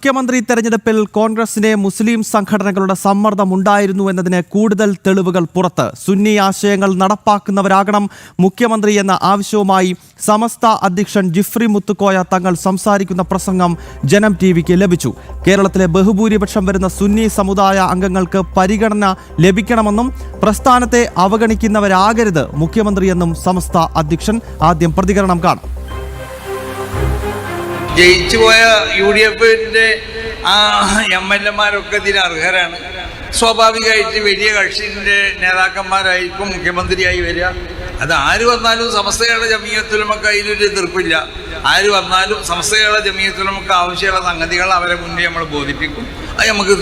മുഖ്യമന്ത്രി തെരഞ്ഞെടുപ്പിൽ കോൺഗ്രസിനെ മുസ്ലിം സംഘടനകളുടെ സമ്മർദ്ദമുണ്ടായിരുന്നു എന്നതിന് കൂടുതൽ തെളിവുകൾ പുറത്ത്. സുന്നി ആശയങ്ങൾ നടപ്പാക്കുന്നവരാകണം മുഖ്യമന്ത്രി എന്ന ആവശ്യവുമായി സമസ്ത അധ്യക്ഷൻ ജിഫ്രി മുത്തുക്കോയ തങ്ങൾ സംസാരിക്കുന്ന പ്രസംഗം ജനം ടിവിക്ക് ലഭിച്ചു. കേരളത്തിലെ ബഹുഭൂരിപക്ഷം വരുന്ന സുന്നി സമുദായ അംഗങ്ങൾക്ക് പരിഗണന ലഭിക്കണമെന്നും പ്രസ്ഥാനത്തെ അവഗണിക്കുന്നവരാകരുത് മുഖ്യമന്ത്രിയെന്നും സമസ്ത അധ്യക്ഷൻ. ആദ്യം പ്രതികരണം കാണാം. ജയിച്ചുപോയ UDF MLA-മാരൊക്കെ ഇതിന് അർഹരാണ്. സ്വാഭാവികമായിട്ട് വലിയ കക്ഷിൻ്റെ നേതാക്കന്മാരായിരിക്കും മുഖ്യമന്ത്രിയായി വരിക. അത് ആര് വന്നാലും സമസ്തകളുടെ ജമീയത്തുലമക്ക് അതിലൊരു എതിർപ്പില്ല. ആര് വന്നാലും സമസ്തകളുടെ ജമീയത്തുലമക്ക് ആവശ്യമുള്ള സംഗതികൾ അവരെ മുന്നേ നമ്മൾ ബോധിപ്പിക്കും. അത് നമുക്ക്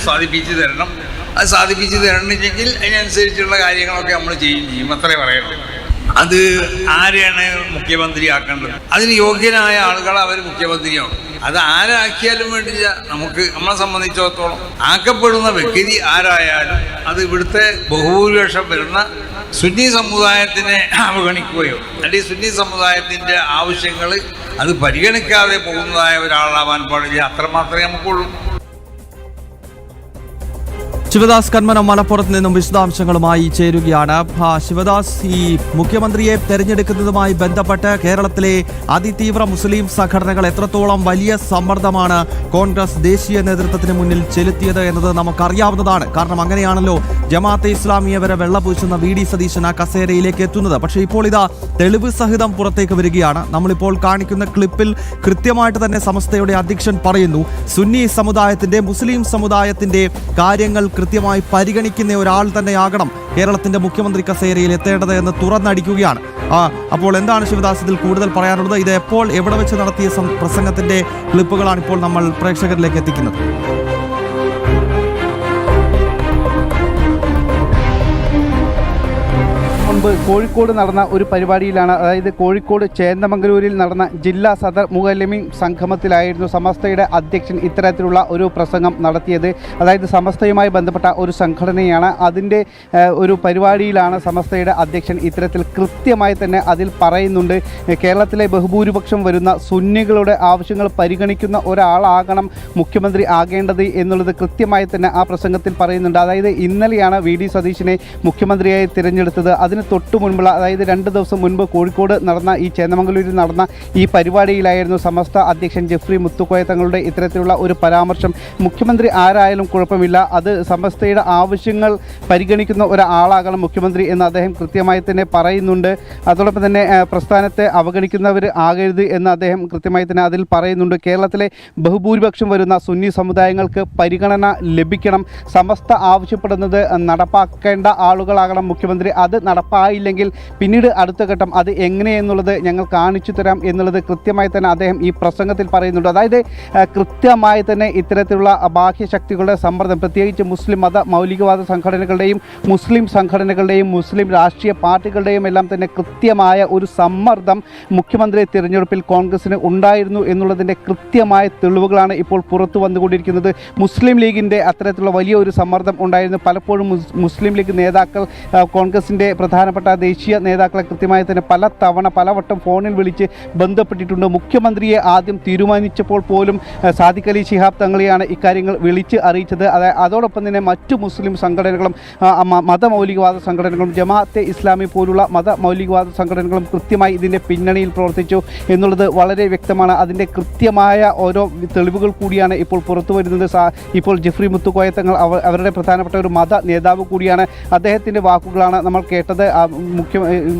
സാധിപ്പിച്ചു തരണം. അത് സാധിപ്പിച്ചു തരണമെങ്കിൽ അതിനനുസരിച്ചുള്ള കാര്യങ്ങളൊക്കെ നമ്മൾ ചെയ്യും. അത്രേ പറയുള്ളൂ. അത് ആരെയാണ് മുഖ്യമന്ത്രിയാക്കേണ്ടത്? അതിന് യോഗ്യനായ ആളുകൾ അവർ മുഖ്യമന്ത്രിയാവും. അത് ആരാക്കിയാലും വേണ്ടില്ല. നമ്മളെ സംബന്ധിച്ചിടത്തോളം ആക്കപ്പെടുന്ന വ്യക്തി ആരായാലും അത് ഇവിടുത്തെ ബഹുഭൂരിപക്ഷം വരുന്ന സുന്നി സമുദായത്തിനെ അവഗണിക്കുകയോ അല്ലെങ്കിൽ സുന്നി സമുദായത്തിൻ്റെ ആവശ്യങ്ങൾ അത് പരിഗണിക്കാതെ പോകുന്നതായ ഒരാളാവാൻ പാടില്ല. അത്രമാത്രമേ നമുക്കുള്ളൂ. ശിവദാസ് കന്മനം മലപ്പുറത്ത് നിന്നും വിശദാംശങ്ങളുമായി ചേരുകയാണ്. ശിവദാസ്, ഈ മുഖ്യമന്ത്രിയെ തെരഞ്ഞെടുക്കുന്നതുമായി ബന്ധപ്പെട്ട് കേരളത്തിലെ അതിതീവ്ര മുസ്ലിം സംഘടനകൾ എത്രത്തോളം വലിയ സമ്മർദ്ദമാണ് കോൺഗ്രസ് ദേശീയ നേതൃത്വത്തിന് മുന്നിൽ ചെലുത്തിയത് എന്നത് നമുക്കറിയാവുന്നതാണ്. കാരണം അങ്ങനെയാണല്ലോ ജമാഅത്തെ ഇസ്ലാമിയെ വരെ വെള്ളപൂശുന്ന VD സതീശൻ ആ കസേരയിലേക്ക് എത്തുന്നത്. പക്ഷേ ഇപ്പോൾ ഇതാ തെളിവ് സഹിതം പുറത്തേക്ക് വരികയാണ്. നമ്മളിപ്പോൾ കാണിക്കുന്ന ക്ലിപ്പിൽ കൃത്യമായിട്ട് തന്നെ സമസ്തയുടെ അധ്യക്ഷൻ പറയുന്നു, സുന്നി സമുദായത്തിന്റെ മുസ്ലിം സമുദായത്തിന്റെ കാര്യങ്ങൾ കൃത്യമായി പരിഗണിക്കുന്ന ഒരാൾ തന്നെയാകണം കേരളത്തിന്റെ മുഖ്യമന്ത്രി കസേരയിൽ എത്തേണ്ടത് എന്ന് തുറന്നടിക്കുകയാണ്. അപ്പോൾ എന്താണ് ശിവദാസ് ഇതിൽ കൂടുതൽ പറയാനുള്ളത്? ഇത് എപ്പോൾ എവിടെ വെച്ച് നടത്തിയ പ്രസംഗത്തിന്റെ ക്ലിപ്പുകളാണ് ഇപ്പോൾ നമ്മൾ പ്രേക്ഷകരിലേക്ക് എത്തിക്കുന്നത്. മുൻപ് കോഴിക്കോട് നടന്ന ഒരു പരിപാടിയിലാണ്, അതായത് കോഴിക്കോട് ചേന്ദമംഗലൂരിൽ നടന്ന ജില്ലാ സദർ മുഅല്ലിമീൻ സംഗമത്തിലായിരുന്നു സമസ്തയുടെ അധ്യക്ഷൻ ഇത്തരത്തിലുള്ള ഒരു പ്രസംഗം നടത്തിയത്. അതായത് സമസ്തയുമായി ബന്ധപ്പെട്ട ഒരു സംഘടനയാണ്, അതിൻ്റെ ഒരു പരിപാടിയിലാണ് സമസ്തയുടെ അധ്യക്ഷൻ ഇത്തരത്തിൽ കൃത്യമായി തന്നെ അതിൽ പറയുന്നുണ്ട്, കേരളത്തിലെ ബഹുഭൂരിപക്ഷം വരുന്ന സുന്നികളുടെ ആവശ്യങ്ങൾ പരിഗണിക്കുന്ന ഒരാളാകണം മുഖ്യമന്ത്രി ആകേണ്ടത് എന്നുള്ളത് കൃത്യമായി തന്നെ ആ പ്രസംഗത്തിൽ പറയുന്നുണ്ട്. അതായത് ഇന്നലെയാണ് VD സതീശനെ മുഖ്യമന്ത്രിയായി തിരഞ്ഞെടുത്തത്. അതിന് തൊട്ടു മുൻപുള്ള, അതായത് 2 ദിവസം മുൻപ് കോഴിക്കോട് നടന്ന ഈ ചേന്ദമംഗലൂരിൽ നടന്ന ഈ പരിപാടിയിലായിരുന്നു സമസ്ത അധ്യക്ഷൻ ജിഫ്രി മുത്തുക്കോയ തങ്ങളുടെ ഇത്തരത്തിലുള്ള ഒരു പരാമർശം. മുഖ്യമന്ത്രി ആരായാലും കുഴപ്പമില്ല, അത് സമസ്തയുടെ ആവശ്യങ്ങൾ പരിഗണിക്കുന്ന ഒരാളാകണം മുഖ്യമന്ത്രി എന്ന് അദ്ദേഹം കൃത്യമായി തന്നെ പറയുന്നുണ്ട്. അതോടൊപ്പം തന്നെ പ്രസ്ഥാനത്തെ അവഗണിക്കുന്നവർ ആകരുത് എന്ന് അദ്ദേഹം കൃത്യമായി തന്നെ അതിൽ പറയുന്നുണ്ട്. കേരളത്തിലെ ബഹുഭൂരിപക്ഷം വരുന്ന സുന്നി സമുദായങ്ങൾക്ക് പരിഗണന ലഭിക്കണം, സമസ്ത ആവശ്യപ്പെടുന്നത് നടപ്പാക്കേണ്ട ആളുകളാകണം മുഖ്യമന്ത്രി. അത് നടപ്പായില്ലെങ്കിൽ പിന്നീട് അടുത്ത ഘട്ടം അത് എങ്ങനെയെന്നുള്ളത് ഞങ്ങൾ കാണിച്ചു തരാം എന്നുള്ളത് കൃത്യമായി തന്നെ അദ്ദേഹം ഈ പ്രസംഗത്തിൽ പറയുന്നുണ്ട്. അതായത് കൃത്യമായി തന്നെ ഇത്തരത്തിലുള്ള ബാഹ്യശക്തികളുടെ സമ്മർദ്ദം, പ്രത്യേകിച്ച് മുസ്ലിം മത മൗലികവാദ സംഘടനകളുടെയും മുസ്ലിം സംഘടനകളുടെയും മുസ്ലിം രാഷ്ട്രീയ പാർട്ടികളുടെയും എല്ലാം തന്നെ കൃത്യമായ ഒരു സമ്മർദ്ദം മുഖ്യമന്ത്രി തിരഞ്ഞെടുപ്പിൽ കോൺഗ്രസിന് ഉണ്ടായിരുന്നു എന്നുള്ളതിൻ്റെ കൃത്യമായ തെളിവുകളാണ് ഇപ്പോൾ പുറത്തു വന്നുകൊണ്ടിരിക്കുന്നത്. മുസ്ലിം ലീഗിൻ്റെ അത്തരത്തിലുള്ള വലിയ ഒരു സമ്മർദ്ദം ഉണ്ടായിരുന്നു. പലപ്പോഴും മുസ്ലിം ലീഗ് നേതാക്കൾ കോൺഗ്രസിൻ്റെ പ്രധാനപ്പെട്ട ദേശീയ നേതാക്കളെ കൃത്യമായി തന്നെ പലവട്ടം ഫോണിൽ വിളിച്ച് ബന്ധപ്പെട്ടിട്ടുണ്ട്. മുഖ്യമന്ത്രിയെ ആദ്യം തീരുമാനിച്ചപ്പോൾ പോലും സാദിഖ് അലി ശിഹാബ് തങ്ങളെയാണ് ഇക്കാര്യങ്ങൾ വിളിച്ച് അറിയിച്ചത്. അതോടൊപ്പം തന്നെ മറ്റു മുസ്ലിം സംഘടനകളും മതമൗലികവാദ സംഘടനകളും ജമാഅത്തെ ഇസ്ലാമി പോലുള്ള മതമൗലികവാദ സംഘടനകളും കൃത്യമായി ഇതിൻ്റെ പിന്നണിയിൽ പ്രവർത്തിച്ചു എന്നുള്ളത് വളരെ വ്യക്തമാണ്. അതിൻ്റെ കൃത്യമായ ഓരോ തെളിവുകൾ കൂടിയാണ് ഇപ്പോൾ പുറത്തു വരുന്നത്. ഇപ്പോൾ ജിഫ്രി മുത്തുക്കോയ തങ്ങൾ അവരുടെ പ്രധാനപ്പെട്ട ഒരു മത നേതാവ് കൂടിയാണ്. അദ്ദേഹത്തിൻ്റെ വാക്കുകളാണ് നമ്മൾ കേട്ടത്.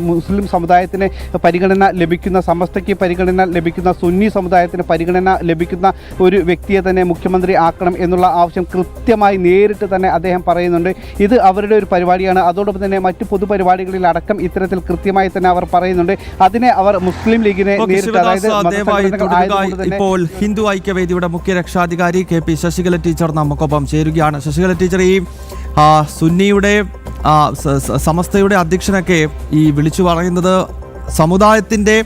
മുസ്ലിം സമുദായത്തിന് പരിഗണന ലഭിക്കുന്ന, സമസ്തയ്ക്ക് പരിഗണന ലഭിക്കുന്ന, സുന്നി സമുദായത്തിന് പരിഗണന ലഭിക്കുന്ന ഒരു വ്യക്തിയെ തന്നെ മുഖ്യമന്ത്രി ആക്കണം എന്നുള്ള ആവശ്യം കൃത്യമായി നേരിട്ട് തന്നെ അദ്ദേഹം പറയുന്നുണ്ട്. ഇത് അവരുടെ ഒരു പരിപാടിയാണ്. അതോടൊപ്പം തന്നെ മറ്റു പൊതുപരിപാടികളിൽ അടക്കം ഇത്തരത്തിൽ കൃത്യമായി തന്നെ അവർ പറയുന്നുണ്ട്. അതിനെ അവർ മുസ്ലിം ലീഗിനെ നേരിട്ട്, അതായത് ഇപ്പോൾ ഹിന്ദു ഐക്യവേദിയുടെ മുഖ്യ രക്ഷാധികാരി KP ശശികല ടീച്ചർ നമുക്കൊപ്പം ചേരുകയാണ്. ശശികല ടീച്ചർ, ഈ സുന്നിയുടെ സമസ്തയുടെ അധ്യക്ഷനൊക്കെ ഈ വിളിച്ചു പറയുന്നത് സമുദായത്തിന്റെ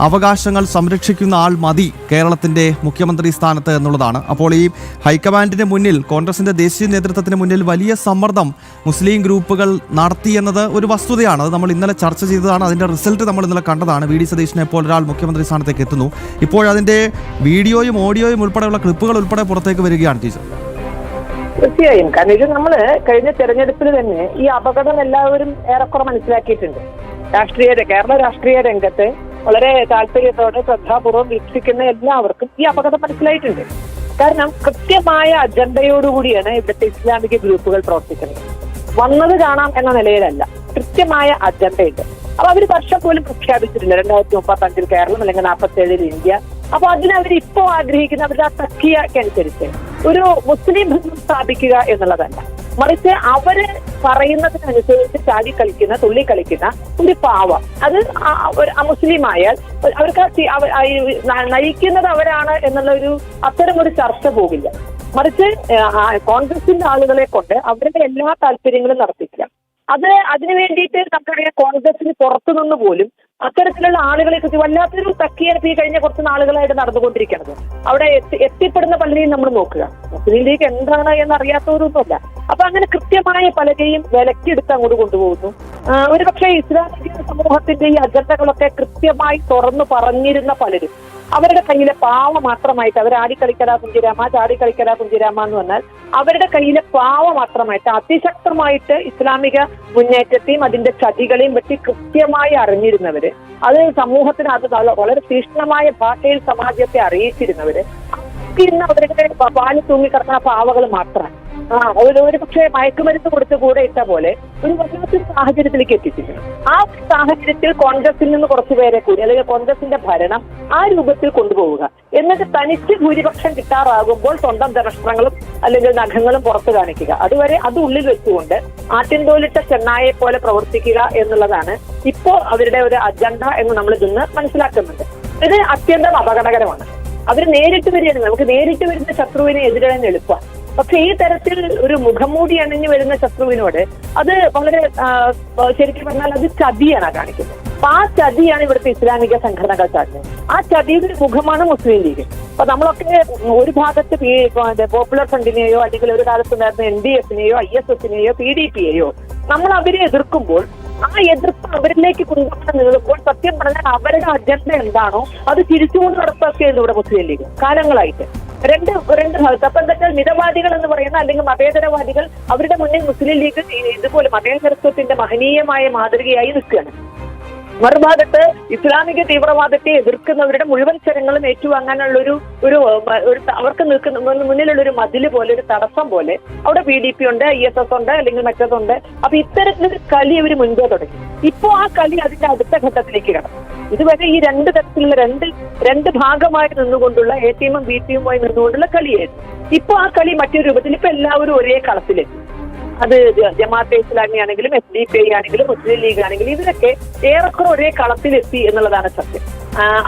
അവകാശങ്ങൾ സംരക്ഷിക്കുന്ന ആൾ മതി കേരളത്തിന്റെ മുഖ്യമന്ത്രി സ്ഥാനത്ത് എന്നുള്ളതാണ്. അപ്പോൾ ഈ ഹൈക്കമാൻഡിന് മുന്നിൽ, കോൺഗ്രസിന്റെ ദേശീയ നേതൃത്വത്തിന് മുന്നിൽ വലിയ സമ്മർദ്ദം മുസ്ലിം ഗ്രൂപ്പുകൾ നടത്തിയെന്നത് ഒരു വസ്തുതയാണ്. അത് നമ്മൾ ഇന്നലെ ചർച്ച ചെയ്തതാണ്. അതിന്റെ റിസൾട്ട് നമ്മൾ ഇന്നലെ കണ്ടതാണ്. വി ഡി സതീശനെ പോലെ ഒരാൾ മുഖ്യമന്ത്രി സ്ഥാനത്തേക്ക് എത്തുന്നു. ഇപ്പോഴതിന്റെ വീഡിയോയും ഓഡിയോയും ഉൾപ്പെടെയുള്ള ക്ലിപ്പുകൾ ഉൾപ്പെടെ പുറത്തേക്ക് വരികയാണ് ടീച്ചർ. തീർച്ചയായും. കാരണം ഇത് നമ്മള് കഴിഞ്ഞ തെരഞ്ഞെടുപ്പിൽ തന്നെ ഈ അപകടം എല്ലാവരും ഏറെക്കുറെ മനസ്സിലാക്കിയിട്ടുണ്ട്. കേരള രാഷ്ട്രീയ രംഗത്ത് വളരെ താല്പര്യത്തോടെ ശ്രദ്ധാപൂർവ്വം വീക്ഷിക്കുന്ന എല്ലാവർക്കും ഈ അപകടം മനസ്സിലായിട്ടുണ്ട്. കാരണം കൃത്യമായ അജണ്ടയോടുകൂടിയാണ് ഇവിടുത്തെ ഇസ്ലാമിക ഗ്രൂപ്പുകൾ പ്രവർത്തിക്കുന്നത്. വന്നത് കാണാം എന്ന നിലയിലല്ല, കൃത്യമായ അജണ്ടയുണ്ട്. അപ്പൊ അവർ വർഷം പോലും പ്രഖ്യാപിച്ചിട്ടില്ല 2035 കേരളം അല്ലെങ്കിൽ 47 ഇന്ത്യ. അപ്പൊ അതിനവരിപ്പോ ആഗ്രഹിക്കുന്ന അവരുടെ ആ തക്കിയനുസരിച്ച് ഒരു മുസ്ലിം ഭരണം സ്ഥാപിക്കുക എന്നുള്ളതല്ല, മറിച്ച് അവര് പറയുന്നതിനനുസരിച്ച് ചാടി കളിക്കുന്ന, തുള്ളി കളിക്കുന്ന ഒരു പാവം. അത് മുസ്ലിമായാൽ അവർക്ക് നയിക്കുന്നത് അവരാണ് എന്നുള്ള അത്തരം ഒരു ചർച്ച പോകില്ല. മറിച്ച് കോൺഗ്രസിന്റെ ആളുകളെ കൊണ്ട് അവരുടെ എല്ലാ താല്പര്യങ്ങളും നടത്തിക്കുക. അതിനു വേണ്ടിയിട്ട് നമുക്കറിയാം, കോൺഗ്രസിന് പുറത്തുനിന്ന് പോലും അത്തരത്തിലുള്ള ആളുകളെ കുറിച്ച് വല്ലാത്തൊരു തക്കിയെടുപ്പ് ഈ കഴിഞ്ഞ കുറച്ച് നാളുകളായിട്ട് നടന്നുകൊണ്ടിരിക്കുന്നത്. അവിടെ എത്തിപ്പെടുന്ന പലരെയും നമ്മൾ നോക്കുക, മുസ്ലിം ലീഗ് എന്താണ് എന്നറിയാത്തവരൊന്നുമല്ല. അപ്പൊ അങ്ങനെ കൃത്യമായ പലരെയും വിലക്കെടുത്ത് അങ്ങോട്ട് കൊണ്ടുപോകുന്നു. ഒരുപക്ഷെ ഇസ്ലാമിക സമൂഹത്തിന്റെ ഈ അജണ്ടകളൊക്കെ കൃത്യമായി തുറന്നു പറഞ്ഞിരുന്ന പലരും അവരുടെ കയ്യിലെ പാവ മാത്രമായിട്ട്, അവർ ആടിക്കളിക്കലാ കുഞ്ചിരാമ, ചാടിക്കളിക്കലാ കുഞ്ചിരാമ എന്ന് പറഞ്ഞാൽ അവരുടെ കയ്യിലെ പാവ മാത്രമായിട്ട് അതിശക്തമായിട്ട് ഇസ്ലാമിക മുന്നേറ്റത്തെയും അതിന്റെ ചതികളെയും പറ്റി കൃത്യമായി അറിഞ്ഞിരുന്നവര്, അത് സമൂഹത്തിന് അത് വളരെ തീക്ഷ്ണമായ ഭാഷയിൽ സമാജത്തെ അറിയിച്ചിരുന്നവര്, ഇന്ന് അവരുടെ പാല് തൂങ്ങിക്കിടക്കുന്ന പാവകൾ മാത്രമാണ്. ഒരു പക്ഷേ മയക്കുമരുന്ന് കൊടുത്ത് കൂടെ ഇട്ട പോലെ ഒരു വല്ലാത്തൊരു സാഹചര്യത്തിലേക്ക് എത്തിച്ചിട്ടുണ്ട്. ആ സാഹചര്യത്തിൽ കോൺഗ്രസിൽ നിന്ന് കുറച്ചുപേരെ കൂടി, അല്ലെങ്കിൽ കോൺഗ്രസിന്റെ ഭരണം ആ രൂപത്തിൽ കൊണ്ടുപോവുക, എന്നിട്ട് തനിച്ച് ഭൂരിപക്ഷം കിട്ടാറാകുമ്പോൾ സ്വന്തം ദർശനങ്ങളും അല്ലെങ്കിൽ നഖങ്ങളും പുറത്തു കാണിക്കുക, അതുവരെ അത് ഉള്ളിൽ വെച്ചുകൊണ്ട് ആട്ടിൻതോലിട്ട ചെന്നായെ പോലെ പ്രവർത്തിക്കുക എന്നുള്ളതാണ് ഇപ്പോ അവരുടെ ഒരു അജണ്ട എന്ന് നമ്മൾ ഇതിന്ന് മനസ്സിലാക്കുന്നുണ്ട്. ഇത് അത്യന്തം അപകടകരമാണ്. അവർ നേരിട്ട് വരികയാണ്, നമുക്ക് നേരിട്ട് വരുന്ന ശത്രുവിനെ എതിരിടാൻ എളുപ്പമാണ്. പക്ഷെ ഈ തരത്തിൽ ഒരു മുഖംമൂടി അണിഞ്ഞു വരുന്ന ശത്രുവിനോട് അത് വളരെ ശരിക്കും പറഞ്ഞാൽ അത് ചതിയാണ് കാണിക്കുന്നത്. അപ്പൊ ആ ചതിയാണ് ഇവിടുത്തെ ഇസ്ലാമിക സംഘടനകൾ ചാടുന്നത്. ആ ചതിയുടെ മുഖമാണ് മുസ്ലിം ലീഗ്. അപ്പൊ നമ്മളൊക്കെ ഒരു ഭാഗത്ത് പോപ്പുലർ ഫ്രണ്ടിനെയോ അല്ലെങ്കിൽ ഒരു കാലത്തുണ്ടായിരുന്ന NDF-നെയോ ISS-നെയോ PDP-യെയോ നമ്മൾ അവരെ എതിർക്കുമ്പോൾ ആ എതിർപ്പ് അവരിലേക്ക് കൊണ്ടുപോകാൻ നീളുമ്പോൾ സത്യം പറഞ്ഞാൽ അവരുടെ അജണ്ട എന്താണോ അത് തിരിച്ചുകൊണ്ട് നടപ്പാക്കിയത് ഇവിടെ മുസ്ലിം ലീഗ് കാലങ്ങളായിട്ട്. രണ്ട് ഭാഗത്ത്. അപ്പൊ എന്താ വെച്ചാൽ മിതവാദികൾ എന്ന് പറയുന്ന അല്ലെങ്കിൽ മതേതരവാദികൾ അവരുടെ മുന്നിൽ മുസ്ലിം ലീഗ് ഇതുപോലെ മതേതരത്വത്തിന്റെ മഹനീയമായ മാതൃകയായി നിൽക്കുകയാണ്. മറുഭാഗത്ത് ഇസ്ലാമിക തീവ്രവാദത്തെ എതിർക്കുന്നവരുടെ മുഴുവൻ ശരങ്ങളും ഏറ്റുവാങ്ങാനുള്ള ഒരു അവർക്ക് മുന്നിലുള്ള ഒരു മതില് പോലെ, ഒരു തടസ്സം പോലെ അവിടെ PDP ഉണ്ട്, ISS ഉണ്ട്, അല്ലെങ്കിൽ മറ്റതുണ്ട്. അപ്പൊ ഇത്തരത്തിലൊരു കളി അവർ മുൻപേ തുടങ്ങി. ഇപ്പോ ആ കളി അതിന്റെ അടുത്ത ഘട്ടത്തിലേക്ക് കടന്നു. ഇതുവരെ ഈ രണ്ട് തരത്തിലുള്ള രണ്ട് ഭാഗമായി നിന്നുകൊണ്ടുള്ള A-ടീമും B-ടീമുമായി നിന്നുകൊണ്ടുള്ള കളിയായിരുന്നു. ഇപ്പൊ ആ കളി മറ്റൊരു രൂപത്തിൽ ഇപ്പൊ എല്ലാവരും ഒരേ കളത്തിലെത്തി. അത് ജമാഅത്തെ ഇസ്ലാമി ആണെങ്കിലും SDP ആണെങ്കിലും മുസ്ലിം ലീഗ് ആണെങ്കിലും ഇവരൊക്കെ ഏറെക്കുറെ ഒരേ കളത്തിലെത്തി എന്നുള്ളതാണ് സത്യം.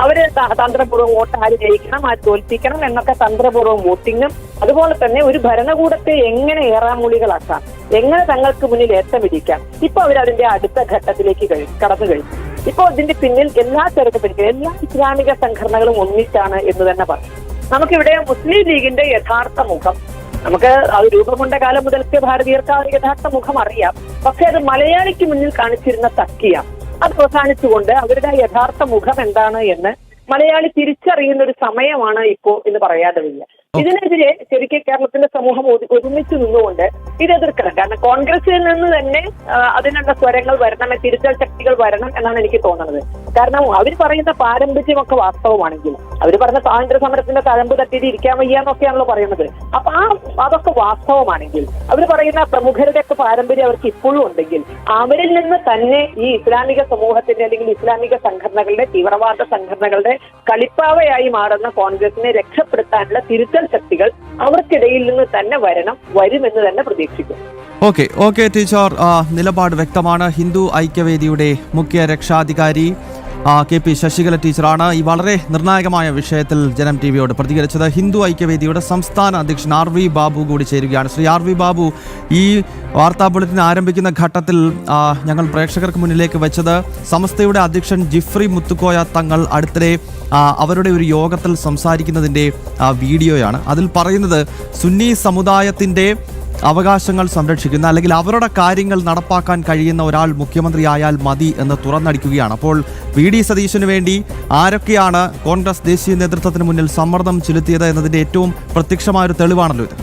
അവര് തന്ത്രപൂർവ്വം വോട്ട് ആര് ജയിക്കണം, ആര് തോൽപ്പിക്കണം എന്നൊക്കെ തന്ത്രപൂർവ്വം വോട്ടിങ്ങും, അതുപോലെ തന്നെ ഒരു ഭരണകൂടത്തെ എങ്ങനെ ഏറാമൂളികളാക്കാം, എങ്ങനെ തങ്ങൾക്ക് മുന്നിൽ ഏത്തമിടിക്കാം, ഇപ്പൊ അവരതിന്റെ അടുത്ത ഘട്ടത്തിലേക്ക് കടന്നു കഴിഞ്ഞു. ഇപ്പൊ ഇതിന്റെ പിന്നിൽ എല്ലാ തരത്തിലും എല്ലാ ഇസ്ലാമിക സംഘടനകളും ഒന്നിച്ചാണ് എന്ന് തന്നെ പറയും. നമുക്കിവിടെ മുസ്ലിം ലീഗിന്റെ യഥാർത്ഥ മുഖം നമുക്ക് അത് രൂപം കൊണ്ട കാലം മുതൽക്ക് ഭാരതീയർക്ക് ആ യഥാർത്ഥ മുഖം അറിയാം. പക്ഷെ അത് മലയാളിക്ക് മുന്നിൽ കാണിച്ചിരുന്ന തക്കിയ അത് അവസാനിച്ചുകൊണ്ട് അവരുടെ യഥാർത്ഥ മുഖം എന്താണ് എന്ന് മലയാളി തിരിച്ചറിയുന്ന ഒരു സമയമാണ് ഇപ്പോ എന്ന് പറയാതെ വയ്യ. ഇതിനെതിരെ ശരിക്കും കേരളത്തിന്റെ സമൂഹം ഒരുമിച്ച് നിന്നുകൊണ്ട് ഇത് എതിർക്കണം. കാരണം കോൺഗ്രസിൽ നിന്ന് തന്നെ അതിനുള്ള സ്വരങ്ങൾ വരണം, തിരുത്തൽ ശക്തികൾ വരണം എന്നാണ് എനിക്ക് തോന്നുന്നത്. കാരണം അവർ പറയുന്ന പാരമ്പര്യമൊക്കെ വാസ്തവമാണെങ്കിൽ, അവർ പറഞ്ഞ സ്വാതന്ത്ര്യ സമരത്തിന്റെ തഴമ്പ് തട്ടിയിട്ട് ഇരിക്കാൻ വയ്യാന്നൊക്കെയാണല്ലോ പറയുന്നത്. അപ്പൊ അതൊക്കെ വാസ്തവമാണെങ്കിൽ, അവർ പറയുന്ന പ്രമുഖരുടെ ഒക്കെ പാരമ്പര്യം അവർക്ക് ഇപ്പോഴും ഉണ്ടെങ്കിൽ, അവരിൽ നിന്ന് തന്നെ ഈ ഇസ്ലാമിക സമൂഹത്തിന്റെ അല്ലെങ്കിൽ ഇസ്ലാമിക സംഘടനകളുടെ, തീവ്രവാദ സംഘടനകളുടെ കളിപ്പാവയായി മാറുന്ന കോൺഗ്രസിനെ രക്ഷപ്പെടുത്താനുള്ള തിരുത്തൽ ശക്തികൾ അവർക്കിടയിൽ നിന്ന് തന്നെ വരുമെന്ന് തന്നെ പ്രതീക്ഷിക്കും. ഓക്കെ ടീച്ചർ, നിലപാട് വ്യക്തമാണ്. ഹിന്ദു ഐക്യവേദിയുടെ മുഖ്യ രക്ഷാധികാരി KP ശശികല ടീച്ചറാണ് ഈ വളരെ നിർണായകമായ വിഷയത്തിൽ ജനം ടിവിയോട് പ്രതികരിച്ചത്. ഹിന്ദു ഐക്യവേദിയുടെ സംസ്ഥാന അധ്യക്ഷൻ RV ബാബു കൂടി ചേരുകയാണ്. ശ്രീ RV ബാബു, ഈ വാർത്താ ബുള്ളറ്റിൻ ആരംഭിക്കുന്ന ഘട്ടത്തിൽ ഞങ്ങൾ പ്രേക്ഷകർക്ക് മുന്നിലേക്ക് വെച്ചത് സമസ്തയുടെ അധ്യക്ഷൻ ജിഫ്രി മുത്തുക്കോയ തങ്ങൾ അടുത്തിടെ അവരുടെ ഒരു യോഗത്തിൽ സംസാരിക്കുന്നതിൻ്റെ വീഡിയോയാണ്. അതിൽ പറയുന്നത് സുന്നി സമുദായത്തിൻ്റെ അവകാശങ്ങൾ സംരക്ഷിക്കുന്ന അല്ലെങ്കിൽ അവരുടെ കാര്യങ്ങൾ നടപ്പാക്കാൻ കഴിയുന്ന ഒരാൾ മുഖ്യമന്ത്രിയായാൽ മതി എന്ന് തുറന്നടിക്കുകയാണ്. അപ്പോൾ VD സതീശന് വേണ്ടി ആരൊക്കെയാണ് കോൺഗ്രസ് ദേശീയ നേതൃത്വത്തിന് മുന്നിൽ സമ്മർദ്ദം ചെലുത്തിയത് എന്നതിൻ്റെ ഏറ്റവും പ്രത്യക്ഷമായ ഒരു തെളിവാണല്ലോ ഇത്.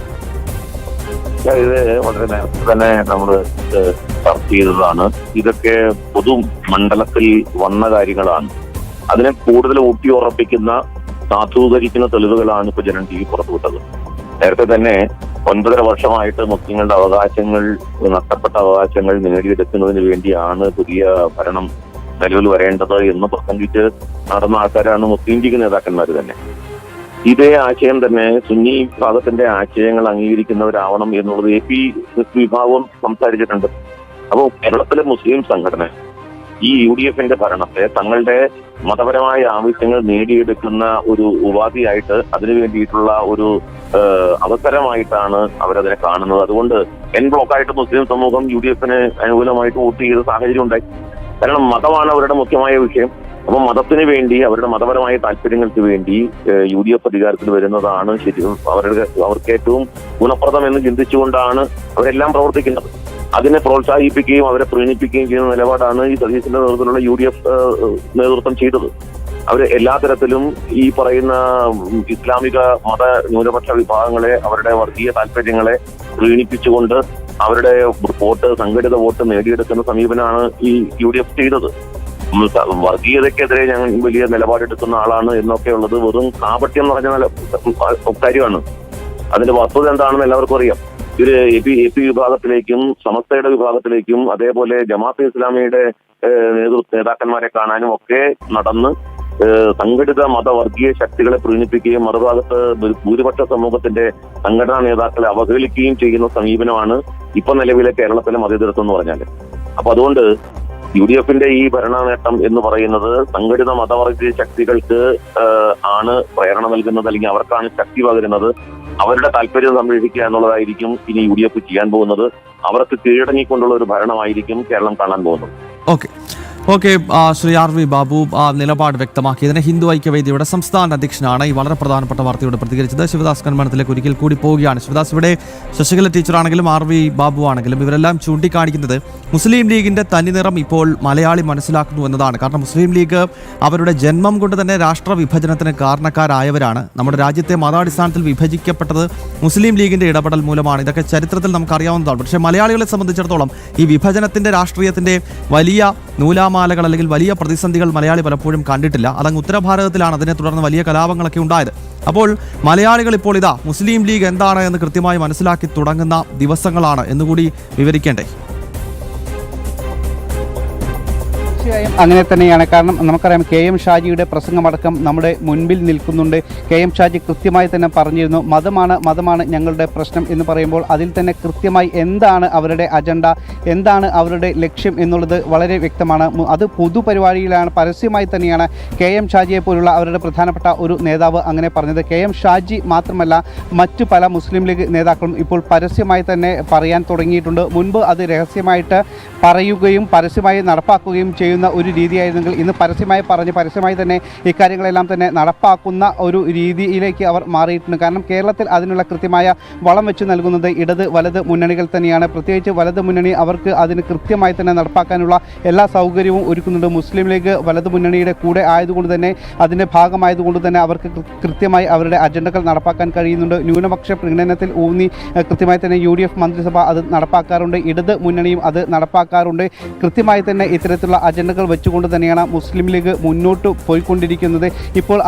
ഇത് വളരെ നേരത്തെ തന്നെ നമ്മൾ ചർച്ച ചെയ്തതാണ്. ഇതൊക്കെ പൊതു മണ്ഡലത്തിൽ വന്ന കാര്യങ്ങളാണ്. അതിനെ കൂടുതൽ ഊട്ടിയുറപ്പിക്കുന്ന സാധൂകരിക്കുന്ന തെളിവുകളാണ് ഇപ്പൊ ജനം TV പുറത്തുവിട്ടത്. നേരത്തെ തന്നെ 9.5 വർഷമായിട്ട് മുസ്ലിങ്ങളുടെ അവകാശങ്ങൾ, നഷ്ടപ്പെട്ട അവകാശങ്ങൾ നേടിയെടുക്കുന്നതിന് വേണ്ടിയാണ് പുതിയ ഭരണം നിലവിൽ വരേണ്ടത് എന്ന് പ്രസംഗിച്ച് നടന്ന ആൾക്കാരാണ് മുസ്ലിം ലീഗ് നേതാക്കന്മാർ തന്നെ. ഇതേ ആശയം തന്നെ സുന്നി വിഭാഗത്തിന്റെ ആശയങ്ങൾ അംഗീകരിക്കുന്നവരാവണം എന്നുള്ളത് AP വിഭാഗവും സംസാരിച്ചിട്ടുണ്ട്. അപ്പോൾ കേരളത്തിലെ മുസ്ലിം സംഘടന ഈ UDFന്റെ ഭരണത്തെ തങ്ങളുടെ മതപരമായ ആവശ്യങ്ങൾ നേടിയെടുക്കുന്ന ഒരു ഉപാധിയായിട്ട് അതിനു വേണ്ടിയിട്ടുള്ള ഒരു അവസരമായിട്ടാണ് അവരതിനെ കാണുന്നത്. അതുകൊണ്ട് ബ്ലോക്കായിട്ട് മുസ്ലിം സമൂഹം UDFന് അനുകൂലമായിട്ട് വോട്ട് ചെയ്ത സാഹചര്യം ഉണ്ടായി. കാരണം മതമാണ് അവരുടെ മുഖ്യമായ വിഷയം. അപ്പൊ മതത്തിന് വേണ്ടി, അവരുടെ മതപരമായ താല്പര്യങ്ങൾക്ക് വേണ്ടി UDF അധികാരത്തിൽ വരുന്നതാണ് അവർക്ക് ഏറ്റവും ഗുണപ്രദം എന്ന് ചിന്തിച്ചുകൊണ്ടാണ് അവരെല്ലാം പ്രവർത്തിക്കുന്നത്. അതിനെ പ്രോത്സാഹിപ്പിക്കുകയും അവരെ പ്രീണിപ്പിക്കുകയും ചെയ്യുന്ന നിലപാടാണ് ഈ സതീശന്റെ നേതൃത്വത്തിലുള്ള UDF നേതൃത്വം ചെയ്തത്. അവർ എല്ലാ തരത്തിലും ഈ പറയുന്ന ഇസ്ലാമിക മത ന്യൂനപക്ഷ വിഭാഗങ്ങളെ, അവരുടെ വർഗീയ താല്പര്യങ്ങളെ പ്രീണിപ്പിച്ചുകൊണ്ട് അവരുടെ വോട്ട്, സംഘടിത വോട്ട് നേടിയെടുക്കുന്ന സമീപനമാണ് ഈ UDF ചെയ്തത്. വർഗീയതയ്ക്കെതിരെ ഞങ്ങൾ വലിയ നിലപാടെടുക്കുന്ന ആളാണ് എന്നൊക്കെയുള്ളത് വെറും കാപട്യം നിറഞ്ഞ കാര്യമാണ്. അതിന്റെ വസ്തുത എന്താണെന്ന് എല്ലാവർക്കും അറിയാം. ഇവര് AP വിഭാഗത്തിലേക്കും സമസ്തയുടെ വിഭാഗത്തിലേക്കും അതേപോലെ ജമാഅത്തെ ഇസ്ലാമിയുടെ നേതാക്കന്മാരെ കാണാനും ഒക്കെ നടന്ന് സംഘടിത മതവർഗീയ ശക്തികളെ പ്രീണിപ്പിക്കുകയും മറുഭാഗത്ത് ഭൂരിപക്ഷ സമൂഹത്തിന്റെ സംഘടനാ നേതാക്കളെ അവഹേളിക്കുകയും ചെയ്യുന്ന സമീപനമാണ് ഇപ്പൊ നിലവിലെ കേരളത്തിലെ മതേതരത്വം എന്ന് പറഞ്ഞാല്. അപ്പൊ അതുകൊണ്ട് UDFന്റെ ഈ ഭരണ നേട്ടം എന്ന് പറയുന്നത് സംഘടിത മതവർഗീയ ശക്തികൾക്ക് ആണ് പ്രേരണ നൽകുന്നത്, അല്ലെങ്കിൽ അവർക്കാണ് ശക്തി പകരുന്നത്. അവരുടെ താല്പര്യം സംരക്ഷിക്കുക എന്നുള്ളതായിരിക്കും ഇനി UDF ചെയ്യാൻ പോകുന്നത്. അവർക്ക് കീഴടങ്ങിക്കൊണ്ടുള്ള ഒരു ഭരണമായിരിക്കും കേരളം കാണാൻ പോകുന്നത്. ഓക്കെ ശ്രീ RV ബാബു നിലപാട് വ്യക്തമാക്കിയതിന് ഹിന്ദു ഐക്യവേദിയുടെ സംസ്ഥാന അധ്യക്ഷനാണ് ഈ വളരെ പ്രധാനപ്പെട്ട വാർത്തയോട് പ്രതികരിച്ചത്. ശിവദാസ് കൺമണത്തിലേക്ക് ഒരിക്കൽ കൂടി പോവുകയാണ്. ശിവദാസ്, ഇവിടെ ശശികല ടീച്ചറാണെങ്കിലും RV ബാബു ആണെങ്കിലും ഇവരെല്ലാം ചൂണ്ടിക്കാണിക്കുന്നത് മുസ്ലിം ലീഗിന്റെ തനിനിറം ഇപ്പോൾ മലയാളി മനസ്സിലാക്കുന്നു എന്നതാണ്. കാരണം മുസ്ലിം ലീഗ് അവരുടെ ജന്മം കൊണ്ട് തന്നെ രാഷ്ട്ര വിഭജനത്തിന് കാരണക്കാരായവരാണ്. നമ്മുടെ രാജ്യത്തെ മതാടിസ്ഥാനത്തിൽ വിഭജിക്കപ്പെട്ടത് മുസ്ലിം ലീഗിന്റെ ഇടപെടൽ മൂലമാണ്. ഇതൊക്കെ ചരിത്രത്തിൽ നമുക്കറിയാവുന്നതാണ്. പക്ഷേ മലയാളികളെ സംബന്ധിച്ചിടത്തോളം ഈ വിഭജനത്തിന്റെ രാഷ്ട്രീയത്തിന്റെ വലിയ നൂലാമാലകൾ അല്ലെങ്കിൽ വലിയ പ്രതിസന്ധികൾ മലയാളി പലപ്പോഴും കണ്ടിട്ടില്ല. അതങ്ങ് ഉത്തരഭാരതത്തിലാണ്. അതിനെ തുടർന്ന് വലിയ കലാപങ്ങളൊക്കെ ഉണ്ടായത്. അപ്പോൾ മലയാളികൾ ഇപ്പോൾ ഇതാ മുസ്ലിം ലീഗ് എന്താണ് എന്ന് കൃത്യമായി മനസ്സിലാക്കി തുടങ്ങുന്ന ദിവസങ്ങളാണ് എന്നുകൂടി വിവരിക്കേണ്ടേ? തീർച്ചയായും അങ്ങനെ തന്നെയാണ്. കാരണം നമുക്കറിയാം KM ഷാജിയുടെ പ്രസംഗമടക്കം നമ്മുടെ മുൻപിൽ നിൽക്കുന്നുണ്ട്. KM ഷാജി കൃത്യമായി തന്നെ പറഞ്ഞിരുന്നു, മതമാണ് ഞങ്ങളുടെ പ്രശ്നം എന്ന് പറയുമ്പോൾ അതിൽ തന്നെ കൃത്യമായി എന്താണ് അവരുടെ അജണ്ട, എന്താണ് അവരുടെ ലക്ഷ്യം എന്നുള്ളത് വളരെ വ്യക്തമാണ്. അത് പൊതുപരിപാടിയിലാണ്, പരസ്യമായി തന്നെയാണ് KM ഷാജിയെ പോലുള്ള അവരുടെ പ്രധാനപ്പെട്ട ഒരു നേതാവ് അങ്ങനെ പറഞ്ഞത്. KM ഷാജി മാത്രമല്ല, മറ്റു പല മുസ്ലിം ലീഗ് നേതാക്കളും ഇപ്പോൾ പരസ്യമായി തന്നെ പറയാൻ തുടങ്ങിയിട്ടുണ്ട്. മുൻപ് അത് രഹസ്യമായിട്ട് പറയുകയും പരസ്യമായി നടപ്പാക്കുകയും ചെയ്യുന്ന ഒരു രീതിയായിരുന്നെങ്കിൽ ഇന്ന് പരസ്യമായി തന്നെ ഇക്കാര്യങ്ങളെല്ലാം തന്നെ നടപ്പാക്കുന്ന ഒരു രീതിയിലേക്ക് അവർ മാറിയിട്ടുണ്ട്. കാരണം കേരളത്തിൽ അതിനുള്ള കൃത്യമായ വളം വെച്ച് നൽകുന്നത് ഇടത് വലത് മുന്നണികൾ തന്നെയാണ്. പ്രത്യേകിച്ച് വലത് മുന്നണി അവർക്ക് അതിന് കൃത്യമായി തന്നെ നടപ്പാക്കാനുള്ള എല്ലാ സൗകര്യവും ഒരുക്കുന്നുണ്ട്. മുസ്ലിം ലീഗ് വലത് മുന്നണിയുടെ കൂടെ ആയതുകൊണ്ട് തന്നെ, അതിൻ്റെ ഭാഗമായതുകൊണ്ട് തന്നെ അവർക്ക് കൃത്യമായി അവരുടെ അജണ്ടകൾ നടപ്പാക്കാൻ കഴിയുന്നുണ്ട്. ന്യൂനപക്ഷ പ്രീണനത്തിൽ ഊന്നി കൃത്യമായി തന്നെ UDF മന്ത്രിസഭ അത് നടപ്പാക്കാറുണ്ട്. ഇടത് മുന്നണിയും അത് നടപ്പാക്കാറുണ്ട്. കൃത്യമായി തന്നെ ഇത്തരത്തിലുള്ള അജണ്ടകൾ വെച്ചുകൊണ്ട് തന്നെയാണ് മുസ്ലിം ലീഗ് മുന്നോട്ട് പോയിക്കൊണ്ടിരിക്കുന്നത്. ഇപ്പോൾ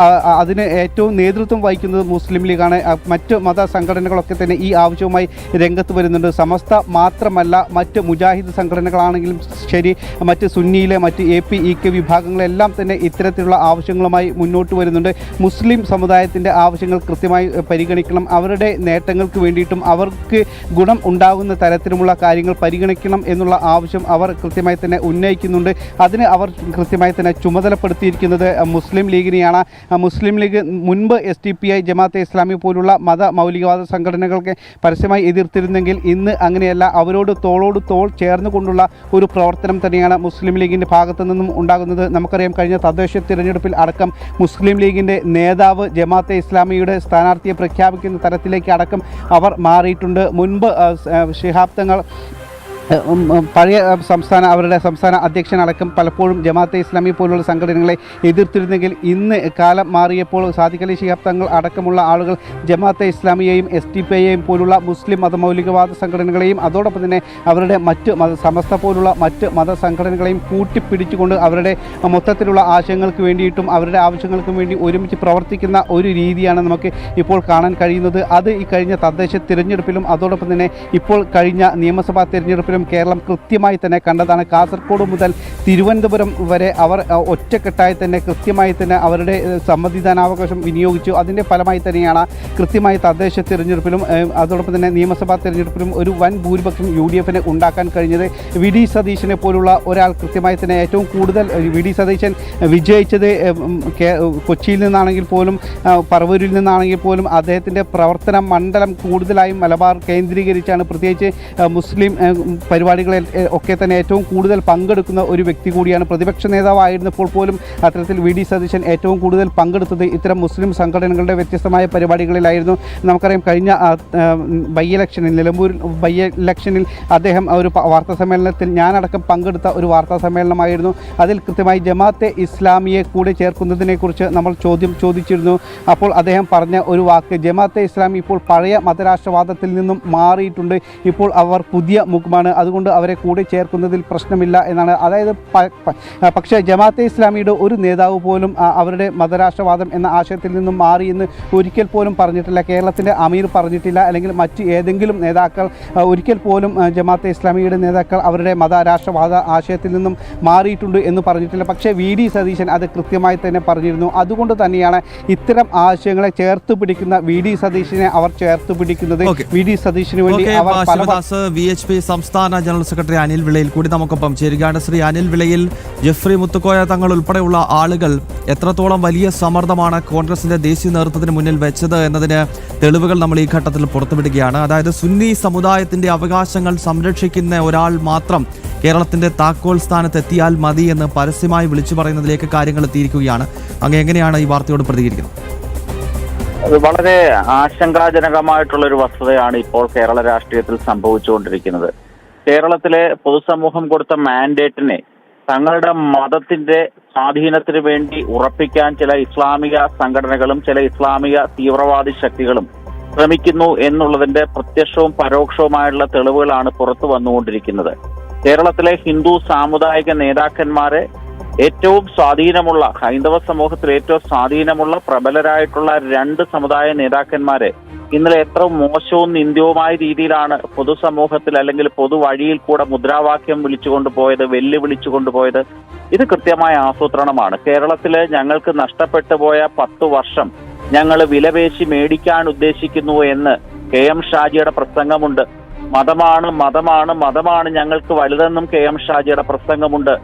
അതിന് ഏറ്റവും നേതൃത്വം വഹിക്കുന്നത് മുസ്ലിം ലീഗാണ്. മറ്റ് മത സംഘടനകളൊക്കെ തന്നെ ഈ ആവശ്യവുമായി രംഗത്ത് വരുന്നുണ്ട്. സമസ്ത മാത്രമല്ല, മറ്റ് മുജാഹിദ് സംഘടനകളാണെങ്കിലും ശരി, മറ്റ് സുന്നിയിലെ മറ്റ് AP വിഭാഗങ്ങളെല്ലാം തന്നെ ഇത്തരത്തിലുള്ള ആവശ്യങ്ങളുമായി മുന്നോട്ട് വരുന്നുണ്ട്. മുസ്ലിം സമുദായത്തിൻ്റെ ആവശ്യങ്ങൾ കൃത്യമായി പരിഗണിക്കണം. അവരുടെ നേട്ടങ്ങൾക്ക് വേണ്ടിയിട്ടും അവർക്ക് ഗുണം ഉണ്ടാകുന്ന തരത്തിലുമുള്ള കാര്യങ്ങൾ പരിഗണിക്കണം എന്നുള്ള ആവശ്യം അവർ കൃത്യമായി തന്നെ ഉന്നയിക്കുന്നുണ്ട്. അതിന് അവർ കൃത്യമായി തന്നെ ചുമതലപ്പെടുത്തിയിരിക്കുന്നത് മുസ്ലിം ലീഗിനെയാണ്. മുസ്ലിം ലീഗ് മുൻപ് SDPI, ജമാഅത്തെ ഇസ്ലാമി പോലുള്ള മത മൗലികവാദ സംഘടനകൾക്ക് പരസ്യമായി എതിർത്തിരുന്നെങ്കിൽ ഇന്ന് അങ്ങനെയല്ല. അവരോട് തോളോട് തോൾ ചേർന്നുകൊണ്ടുള്ള ഒരു പ്രവർത്തനം തന്നെയാണ് മുസ്ലിം ലീഗിൻ്റെ ഭാഗത്തു നിന്നും ഉണ്ടാകുന്നത്. നമുക്കറിയാം, കഴിഞ്ഞ തദ്ദേശ തിരഞ്ഞെടുപ്പിൽ അടക്കം മുസ്ലിം ലീഗിൻ്റെ നേതാവ് ജമാഅത്തെ ഇസ്ലാമിയുടെ സ്ഥാനാർത്ഥിയെ പ്രഖ്യാപിക്കുന്ന തരത്തിലേക്ക് അടക്കം അവർ മാറിയിട്ടുണ്ട്. മുൻപ് ശിഹാബ് തങ്ങൾ പഴയ അവരുടെ സംസ്ഥാന അധ്യക്ഷനടക്കം പലപ്പോഴും ജമാഅത്തെ ഇസ്ലാമി പോലുള്ള സംഘടനകളെ എതിർത്തിരുന്നെങ്കിൽ ഇന്ന് കാലം മാറിയപ്പോൾ സാദിഖ് അലി ശിഹാബ് തങ്ങൾ അടക്കമുള്ള ആളുകൾ ജമാഅത്തെ ഇസ്ലാമിയെയും SDPIയെയും പോലുള്ള മുസ്ലിം മതമൗലികവാദ സംഘടനകളെയും അതോടൊപ്പം തന്നെ അവരുടെ മറ്റ് സമസ്ത പോലുള്ള മറ്റ് മതസംഘടനകളെയും കൂട്ടിപ്പിടിച്ചുകൊണ്ട് അവരുടെ മൊത്തത്തിലുള്ള ആശയങ്ങൾക്ക് വേണ്ടിയിട്ടും അവരുടെ ആവശ്യങ്ങൾക്കും വേണ്ടി ഒരുമിച്ച് പ്രവർത്തിക്കുന്ന ഒരു രീതിയാണ് നമുക്ക് ഇപ്പോൾ കാണാൻ കഴിയുന്നത്. അത് ഈ കഴിഞ്ഞ തദ്ദേശ തിരഞ്ഞെടുപ്പിലും അതോടൊപ്പം തന്നെ ഇപ്പോൾ കഴിഞ്ഞ നിയമസഭാ തിരഞ്ഞെടുപ്പിലും കേരളം കൃത്യമായി തന്നെ കണ്ടതാണ്. കാസർഗോഡ് മുതൽ തിരുവനന്തപുരം വരെ അവർ ഒറ്റക്കെട്ടായി തന്നെ കൃത്യമായി തന്നെ അവരുടെ സമ്മതിദാനാവകാശം വിനിയോഗിച്ചു. അതിൻ്റെ ഫലമായി തന്നെയാണ് കൃത്യമായി തദ്ദേശ തിരഞ്ഞെടുപ്പിലും അതോടൊപ്പം തന്നെ നിയമസഭാ തിരഞ്ഞെടുപ്പിലും ഒരു വൻ ഭൂരിപക്ഷം UDFന് ഉണ്ടാക്കാൻ കഴിഞ്ഞത്. VD സതീശനെ പോലുള്ള ഒരാൾ കൃത്യമായി തന്നെ ഏറ്റവും കൂടുതൽ VD സതീശൻ വിജയിച്ചത് കൊച്ചിയിൽ നിന്നാണെങ്കിൽ പോലും പറവൂരിൽ നിന്നാണെങ്കിൽ പോലും അദ്ദേഹത്തിൻ്റെ പ്രവർത്തന മണ്ഡലം കൂടുതലായും മലബാർ കേന്ദ്രീകരിച്ചാണ്. പ്രത്യേകിച്ച് മുസ്ലിം പരിപാടികളിൽ ഒക്കെ തന്നെ ഏറ്റവും കൂടുതൽ പങ്കെടുക്കുന്ന ഒരു വ്യക്തി കൂടിയാണ്. പ്രതിപക്ഷ നേതാവായിരുന്നപ്പോൾ പോലും അത്തരത്തിൽ VD സതീശൻ ഏറ്റവും കൂടുതൽ പങ്കെടുത്തത് ഇത്തരം മുസ്ലിം സംഘടനകളുടെ വ്യത്യസ്തമായ പരിപാടികളിലായിരുന്നു. നമുക്കറിയാം, കഴിഞ്ഞ നിലമ്പൂർ ബൈ ഇലക്ഷനിൽ അദ്ദേഹം ഒരു വാർത്താ സമ്മേളനത്തിൽ ഞാനടക്കം പങ്കെടുത്ത ഒരു വാർത്താ സമ്മേളനമായിരുന്നു. അതിൽ കൃത്യമായി ജമാഅത്തെ ഇസ്ലാമിയെ കൂടെ ചേർക്കുന്നതിനെക്കുറിച്ച് നമ്മൾ ചോദിച്ചിരുന്നു. അപ്പോൾ അദ്ദേഹം പറഞ്ഞ ഒരു വാക്ക്, ജമാഅത്തെ ഇസ്ലാമി ഇപ്പോൾ പഴയ മതരാഷ്ട്രവാദത്തിൽ നിന്നും മാറിയിട്ടുണ്ട്, ഇപ്പോൾ അവർ പുതിയ മുഖമാണ്, അതുകൊണ്ട് അവരെ കൂടെ ചേർക്കുന്നതിൽ പ്രശ്നമില്ല എന്നാണ്. അതായത് പക്ഷേ ജമാഅത്തെ ഇസ്ലാമിയുടെ ഒരു നേതാവ് പോലും അവരുടെ മതരാഷ്ട്രവാദം എന്ന ആശയത്തിൽ നിന്നും മാറി എന്ന് ഒരിക്കൽ പോലും പറഞ്ഞിട്ടില്ല. കേരളത്തിൻ്റെ അമീർ പറഞ്ഞിട്ടില്ല, അല്ലെങ്കിൽ മറ്റ് ഏതെങ്കിലും നേതാക്കൾ ഒരിക്കൽ പോലും ജമാഅത്തെ ഇസ്ലാമിയുടെ നേതാക്കൾ അവരുടെ മതരാഷ്ട്രവാദ ആശയത്തിൽ നിന്നും മാറിയിട്ടുണ്ട് എന്ന് പറഞ്ഞിട്ടില്ല. പക്ഷേ VD സതീശൻ അത് കൃത്യമായി തന്നെ പറഞ്ഞിരുന്നു. അതുകൊണ്ട് തന്നെയാണ് ഇത്തരം ആശയങ്ങളെ ചേർത്ത് പിടിക്കുന്ന VD സതീശനെ അവർ ചേർത്ത് പിടിക്കുന്നത്. VD സതീശന് വേണ്ടി അവർ VHP സംസ്ഥാന ജനറൽ സെക്രട്ടറി അനിൽ വിളയിൽ കൂടി നമുക്കൊപ്പം ചേരുകയാണ്. ശ്രീ അനിൽ വിളയിൽ, ജെഫ്രി മുത്തുക്കോയ തങ്ങൾ ഉൾപ്പെടെയുള്ള ആളുകൾ എത്രത്തോളം വലിയ സമ്മർദ്ദമാണ് കോൺഗ്രസിന്റെ ദേശീയ നേതൃത്വത്തിന് മുന്നിൽ വെച്ചത് എന്നതിന് തെളിവുകൾ നമ്മൾ ഈ ഘട്ടത്തിൽ പുറത്തുവിടുകയാണ്. അതായത് സുന്നി സമുദായത്തിന്റെ അവകാശങ്ങൾ സംരക്ഷിക്കുന്ന ഒരാൾ മാത്രം കേരളത്തിന്റെ താക്കോൽ സ്ഥാനത്ത് എത്തിയാൽ മതി എന്ന് പരസ്യമായി വിളിച്ചു പറയുന്നതിലേക്ക് കാര്യങ്ങൾ എത്തിയിരിക്കുകയാണ്. അങ്ങ് എങ്ങനെയാണ് ഈ വാർത്തയോട് പ്രതികരിക്കുന്നത്? അത് വളരെ ആശങ്കാജനകമായിട്ടുള്ള ഒരു വസ്തുതയാണ് ഇപ്പോൾ കേരള രാഷ്ട്രീയത്തിൽ സംഭവിച്ചുകൊണ്ടിരിക്കുന്നത്. കേരളത്തിലെ പൊതുസമൂഹം കൊടുത്ത മാൻഡേറ്റിനെ തങ്ങളുടെ മതത്തിന്റെ സ്വാധീനത്തിന് വേണ്ടി ഉറപ്പിക്കാൻ ചില ഇസ്ലാമിക സംഘടനകളും ചില ഇസ്ലാമിക തീവ്രവാദി ശക്തികളും ശ്രമിക്കുന്നു എന്നുള്ളതിന്റെ പ്രത്യക്ഷവും പരോക്ഷവുമായുള്ള തെളിവുകളാണ് പുറത്തു വന്നുകൊണ്ടിരിക്കുന്നത്. കേരളത്തിലെ ഹിന്ദു സാമുദായിക നേതാക്കന്മാരെ ഏറ്റവും സ്വാധീനമുള്ള, ഹൈന്ദവ സമൂഹത്തിൽ ഏറ്റവും സ്വാധീനമുള്ള പ്രബലരായിട്ടുള്ള 2 സമുദായ നേതാക്കന്മാരെ ഇന്നലെ എത്ര മോശവും നിന്ദ്യവുമായ രീതിയിലാണ് പൊതുസമൂഹത്തിൽ അല്ലെങ്കിൽ പൊതുവഴിയിൽ കൂടെ മുദ്രാവാക്യം വിളിച്ചുകൊണ്ടുപോയത്, വെല്ലുവിളിച്ചുകൊണ്ടുപോയത്. ഇത് കൃത്യമായ ആസൂത്രണമാണ്. കേരളത്തില് ഞങ്ങൾക്ക് നഷ്ടപ്പെട്ടു പോയ 10 വർഷം ഞങ്ങൾ വിലപേശി മേടിക്കാൻ ഉദ്ദേശിക്കുന്നു എന്ന് KM ഷാജിയുടെ പ്രസംഗമുണ്ട്. മതമാണ് മതമാണ് മതമാണ് ഞങ്ങൾക്ക് വലുതെന്നും KM ഷാജിയുടെ പ്രസംഗമുണ്ട്.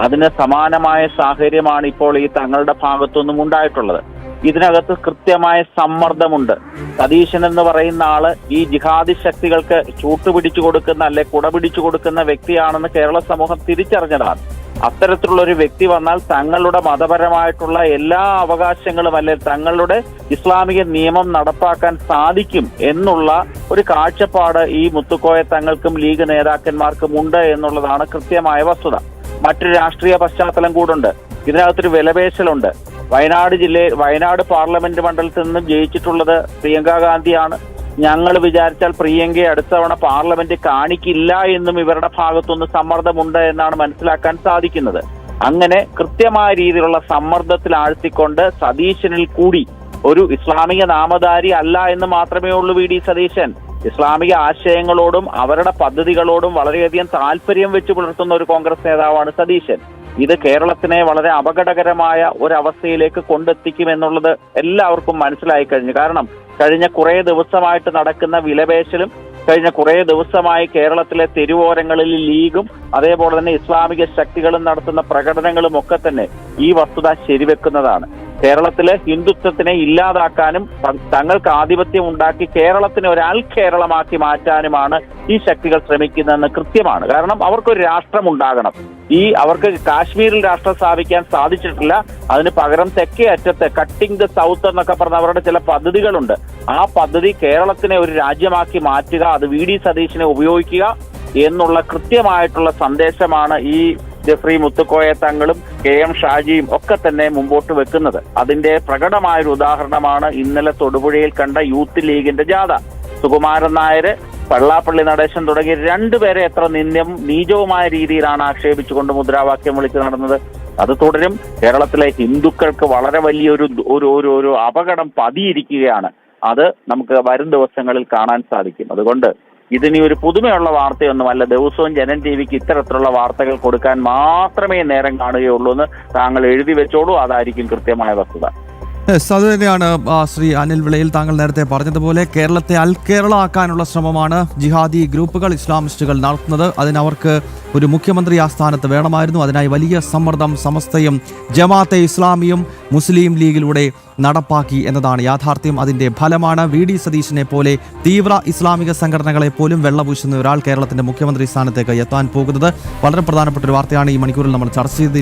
അതിന് സമാനമായ സാഹചര്യമാണ് ഇപ്പോൾ ഈ തങ്ങളുടെ ഭാഗത്തുനിന്നും ഉണ്ടായിട്ടുള്ളത്. ഇതിനകത്ത് കൃത്യമായ സമ്മർദ്ദമുണ്ട്. സതീശൻ എന്ന് പറയുന്ന ആള് ഈ ജിഹാദി ശക്തികൾക്ക് ചൂട്ടുപിടിച്ചു കൊടുക്കുന്ന അല്ലെ കുടപിടിച്ചു കൊടുക്കുന്ന വ്യക്തിയാണെന്ന് കേരള സമൂഹം തിരിച്ചറിഞ്ഞതാണ്. അത്തരത്തിലുള്ള ഒരു വ്യക്തി വന്നാൽ തങ്ങളുടെ മതപരമായിട്ടുള്ള എല്ലാ അവകാശങ്ങളും അല്ലെ തങ്ങളുടെ ഇസ്ലാമിക നിയമം നടപ്പാക്കാൻ സാധിക്കും എന്നുള്ള ഒരു കാഴ്ചപ്പാട് ഈ മുത്തുക്കോയ തങ്ങൾക്കും ലീഗ് നേതാക്കന്മാർക്കും ഉണ്ട് എന്നുള്ളതാണ് കൃത്യമായ വസ്തുത. മറ്റൊരു രാഷ്ട്രീയ പശ്ചാത്തലം കൂടുണ്ട്. ഇതിനകത്തൊരു വിലപേശലുണ്ട്. വയനാട് പാർലമെന്റ് മണ്ഡലത്തിൽ നിന്നും ജയിച്ചിട്ടുള്ളത് പ്രിയങ്ക ഗാന്ധിയാണ്. ഞങ്ങൾ വിചാരിച്ചാൽ പ്രിയങ്കയെ അടുത്ത തവണ പാർലമെന്റ് കാണിക്കില്ല എന്നും ഇവരുടെ ഭാഗത്തുനിന്ന് സമ്മർദ്ദമുണ്ട് എന്നാണ് മനസ്സിലാക്കാൻ സാധിക്കുന്നത്. അങ്ങനെ കൃത്യമായ രീതിയിലുള്ള സമ്മർദ്ദത്തിൽ ആഴ്ത്തിക്കൊണ്ട് സതീശനിൽ കൂടി ഒരു ഇസ്ലാമിക നാമധാരി അല്ല എന്ന് മാത്രമേ ഉള്ളൂ VD സതീശൻ. ഇസ്ലാമിക ആശയങ്ങളോടും അവരുടെ പദ്ധതികളോടും വളരെയധികം താല്പര്യം വെച്ച് പുലർത്തുന്ന ഒരു കോൺഗ്രസ് നേതാവാണ് സതീശൻ. ഇത് കേരളത്തിനെ വളരെ അപകടകരമായ ഒരവസ്ഥയിലേക്ക് കൊണ്ടെത്തിക്കുമെന്നുള്ളത് എല്ലാവർക്കും മനസ്സിലായി കഴിഞ്ഞു. കാരണം കഴിഞ്ഞ കുറേ ദിവസമായിട്ട് നടക്കുന്ന വിലപേശലും കഴിഞ്ഞ കുറേ ദിവസമായി കേരളത്തിലെ തെരുവോരങ്ങളിൽ ലീഗും അതേപോലെ തന്നെ ഇസ്ലാമിക ശക്തികളും നടത്തുന്ന പ്രകടനങ്ങളും ഒക്കെ തന്നെ ഈ വസ്തുത ശരിവെക്കുന്നതാണ്. കേരളത്തിലെ ഹിന്ദുത്വത്തിനെ ഇല്ലാതാക്കാനും തങ്ങൾക്ക് ആധിപത്യം ഉണ്ടാക്കി കേരളത്തിനെ ഒരു അൽ കേരളമാക്കി മാറ്റാനുമാണ് ഈ ശക്തികൾ ശ്രമിക്കുന്നതെന്ന് കൃത്യമാണ്. കാരണം അവർക്കൊരു രാഷ്ട്രം ഉണ്ടാകണം. അവർക്ക് കാശ്മീരിൽ രാഷ്ട്രം സ്ഥാപിക്കാൻ സാധിച്ചിട്ടില്ല. അതിന് പകരം തെക്കേ അറ്റത്ത് കട്ടിംഗ് ദ സൗത്ത് എന്നൊക്കെ പറഞ്ഞ അവരുടെ ചില പദ്ധതികളുണ്ട്. ആ പദ്ധതി കേരളത്തിനെ ഒരു രാജ്യമാക്കി മാറ്റുക, അത് വി.ഡി. സതീശനെ ഉപയോഗിക്കുക എന്നുള്ള കൃത്യമായിട്ടുള്ള സന്ദേശമാണ് ഈ ജെഫ്രി മുത്തുക്കോയ തങ്ങളും കെ.എം. ഷാജിയും ഒക്കെ തന്നെ മുമ്പോട്ട് വെക്കുന്നത്. അതിന്റെ പ്രകടമായൊരു ഉദാഹരണമാണ് ഇന്നലെ തൊടുപുഴയിൽ കണ്ട യൂത്ത് ലീഗിന്റെ ജാഥ. സുകുമാരൻ നായർ, വെള്ളാപ്പള്ളി നടേശൻ തുടങ്ങിയ രണ്ടുപേരെ എത്ര നീചവുമായ രീതിയിലാണ് ആക്ഷേപിച്ചുകൊണ്ട് മുദ്രാവാക്യം വിളിച്ചു നടന്നത്. അത് തുടരും. കേരളത്തിലെ ഹിന്ദുക്കൾക്ക് വളരെ വലിയൊരു അപകടം പതിയിരിക്കുകയാണ്. അത് നമുക്ക് വരും ദിവസങ്ങളിൽ കാണാൻ സാധിക്കും. അതുകൊണ്ട് ഇതിനി ഒരു പുതുമയുള്ള വാർത്തയൊന്നുമല്ല. ദിവസവും ജനം ടിവിക്ക് ഇത്തരത്തിലുള്ള വാർത്തകൾ കൊടുക്കാൻ മാത്രമേ നേരം കാണുകയുള്ളൂ എന്ന് താങ്കൾ എഴുതി വെച്ചോളൂ. അതായിരിക്കും കൃത്യമായ വസ്തുത. അത് തന്നെയാണ് ശ്രീ അനിൽ വിളയിൽ താങ്കൾ നേരത്തെ പറഞ്ഞതുപോലെ കേരളത്തെ അൽ കേരള ആക്കാനുള്ള ശ്രമമാണ് ജിഹാദി ഗ്രൂപ്പുകൾ, ഇസ്ലാമിസ്റ്റുകൾ നടത്തുന്നത്. അതിനവർക്ക് ഒരു മുഖ്യമന്ത്രി ആ സ്ഥാനത്ത് വേണമായിരുന്നു. അതിനായി വലിയ സമ്മർദ്ദം സമസ്തയും ജമാഅത്തെ ഇസ്ലാമിയും മുസ്ലിം ലീഗിലൂടെ നടപ്പാക്കി എന്നതാണ് യാഥാർത്ഥ്യം. അതിന്റെ ഫലമാണ് വി.ഡി. സതീശനെ പോലെ തീവ്ര ഇസ്ലാമിക സംഘടനകളെ പോലും വെള്ളപൂശുന്ന ഒരാൾ കേരളത്തിന്റെ മുഖ്യമന്ത്രി സ്ഥാനത്തേക്ക് എത്താൻ പോകുന്നത്. വളരെ പ്രധാനപ്പെട്ട ഒരു വാർത്തയാണ് ഈ മണിക്കൂറിൽ നമ്മൾ ചർച്ച ചെയ്തത്.